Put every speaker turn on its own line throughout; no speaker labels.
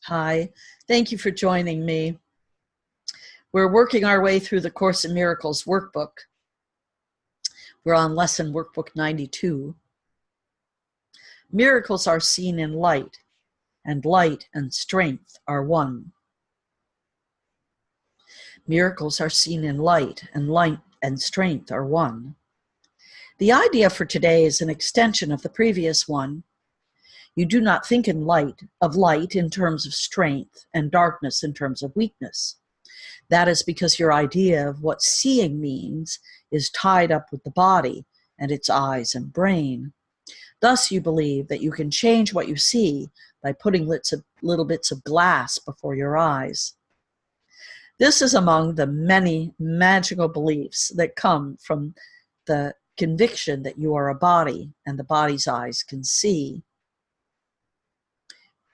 Hi, thank you for joining me. We're working our way through the Course in Miracles workbook. We're on lesson workbook 92. Miracles are seen in light, and light and strength are one. Miracles are seen in light and strength are one. The idea for today is an extension of the previous one. You do not think of light in terms of strength and darkness in terms of weakness. That is because your idea of what seeing means is tied up with the body and its eyes and brain. Thus you believe that you can change what you see by putting little bits of glass before your eyes. This is among the many magical beliefs that come from the conviction that you are a body and the body's eyes can see.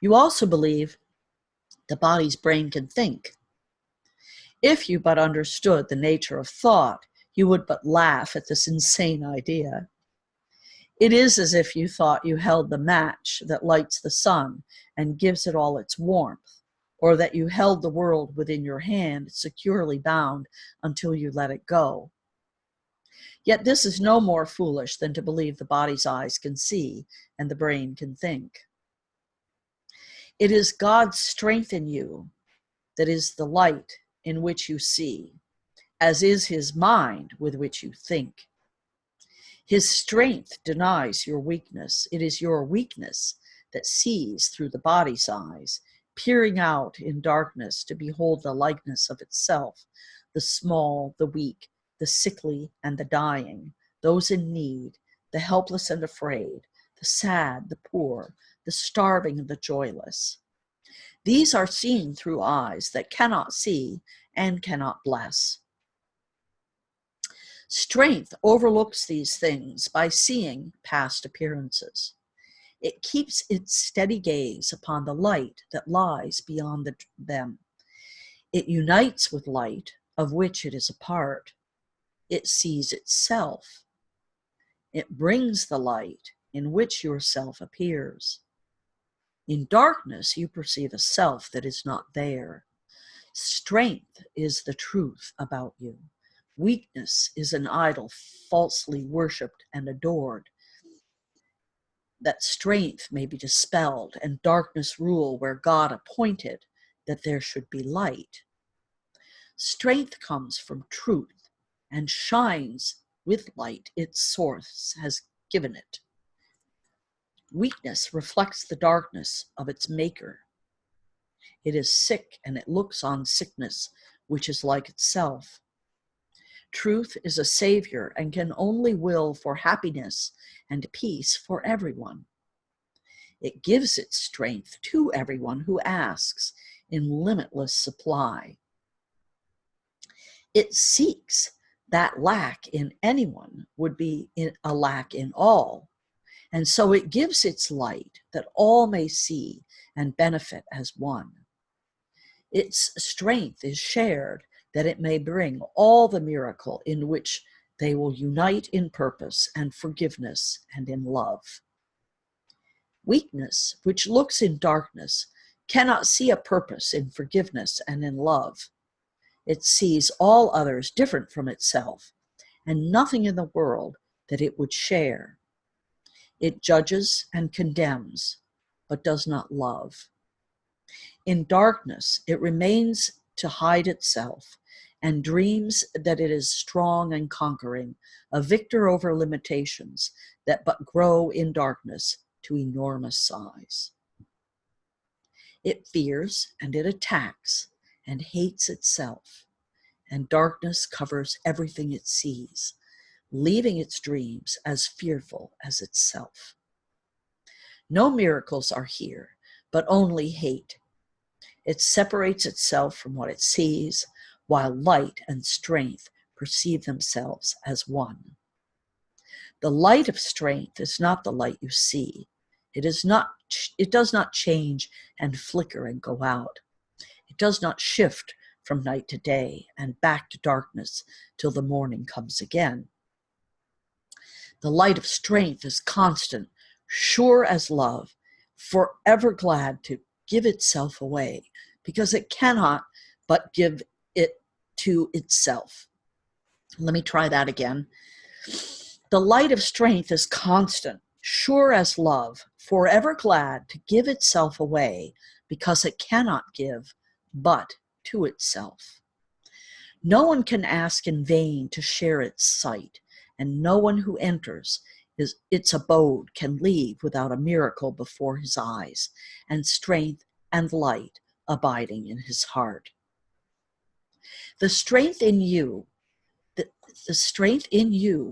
You also believe the body's brain can think. If you but understood the nature of thought, you would but laugh at this insane idea. It is as if you thought you held the match that lights the sun and gives it all its warmth, or that you held the world within your hand, securely bound until you let it go. Yet this is no more foolish than to believe the body's eyes can see and the brain can think. It is God's strength in you that is the light in which you see, as is his mind with which you think. His strength denies your weakness. It is your weakness that sees through the body's eyes, peering out in darkness to behold the likeness of itself, the small, the weak, the sickly and the dying, those in need, the helpless and afraid, the sad, the poor, the starving and the joyless. These are seen through eyes that cannot see and cannot bless. Strength overlooks these things by seeing past appearances. It keeps its steady gaze upon the light that lies beyond them. It unites with light, of which it is a part. It sees itself. It brings the light in which yourself appears. In darkness, you perceive a self that is not there. Strength is the truth about you. Weakness is an idol falsely worshipped and adored. That strength may be dispelled and darkness rule where God appointed that there should be light. Strength comes from truth and shines with light its source has given it. Weakness reflects the darkness of its maker. It is sick and it looks on sickness, which is like itself. Truth is a savior and can only will for happiness and peace for everyone. It gives its strength to everyone who asks in limitless supply. It seeks that lack in anyone would be a lack in all. And so it gives its light that all may see and benefit as one. Its strength is shared that it may bring all the miracle in which they will unite in purpose and forgiveness and in love. Weakness, which looks in darkness, cannot see a purpose in forgiveness and in love. It sees all others different from itself and nothing in the world that it would share. It judges and condemns, but does not love. In darkness, it remains to hide itself and dreams that it is strong and conquering, a victor over limitations that but grow in darkness to enormous size. It fears and it attacks and hates itself, and darkness covers everything it sees, leaving its dreams as fearful as itself. No miracles are here, but only hate. It separates itself from what it sees, while light and strength perceive themselves as one. The light of strength is not the light you see. It does not change and flicker and go out. It does not shift from night to day and back to darkness till the morning comes again. The light of strength is constant, sure as love, forever glad to give itself away, because it cannot but give it to itself. Let me try that again. The light of strength is constant, sure as love, forever glad to give itself away, because it cannot give but to itself. No one can ask in vain to share its sight, and no one who enters its abode can leave without a miracle before his eyes, and strength and light abiding in his heart. The strength in you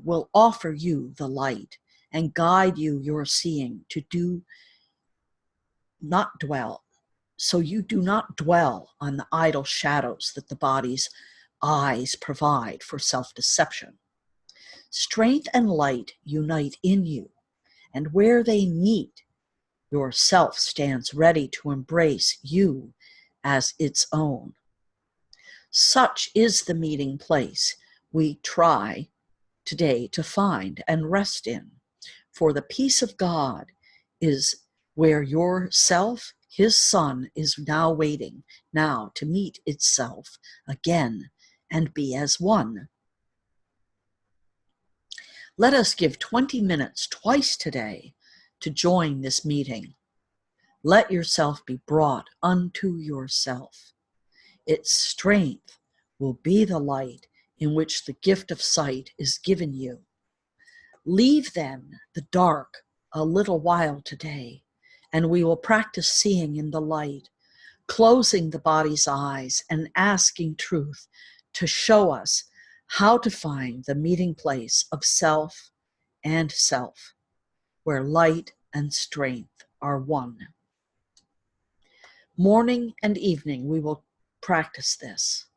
will offer you the light and guide you your seeing to do not dwell, so you do not dwell on the idle shadows that the body's eyes provide for self-deception. Strength and light unite in you, and where they meet, your self stands ready to embrace you as its own. Such is the meeting place we try today to find and rest in, for the peace of God is where your self, his Son, is now waiting, now to meet itself again and be as one. Let us give 20 minutes twice today to join this meeting. Let yourself be brought unto yourself. Its strength will be the light in which the gift of sight is given you. Leave then the dark a little while today, and we will practice seeing in the light, closing the body's eyes and asking truth to show us how to find the meeting place of self and self, where light and strength are one. Morning and evening we will practice this.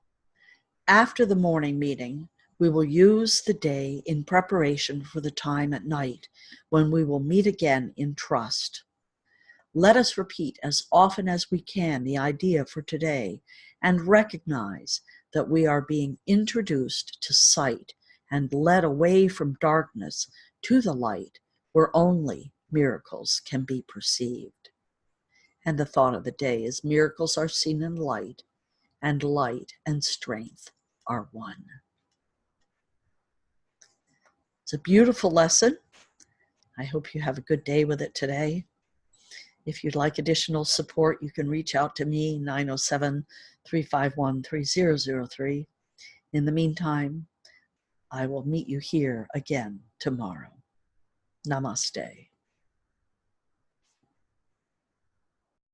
After the morning meeting, we will use the day in preparation for the time at night when we will meet again in trust. Let us repeat as often as we can the idea for today and recognize that we are being introduced to sight and led away from darkness to the light where only miracles can be perceived. And the thought of the day is miracles are seen in light, and light and strength are one. It's a beautiful lesson. I hope you have a good day with it today. If you'd like additional support, you can reach out to me, 907-351-3003. In the meantime, I will meet you here again tomorrow. Namaste.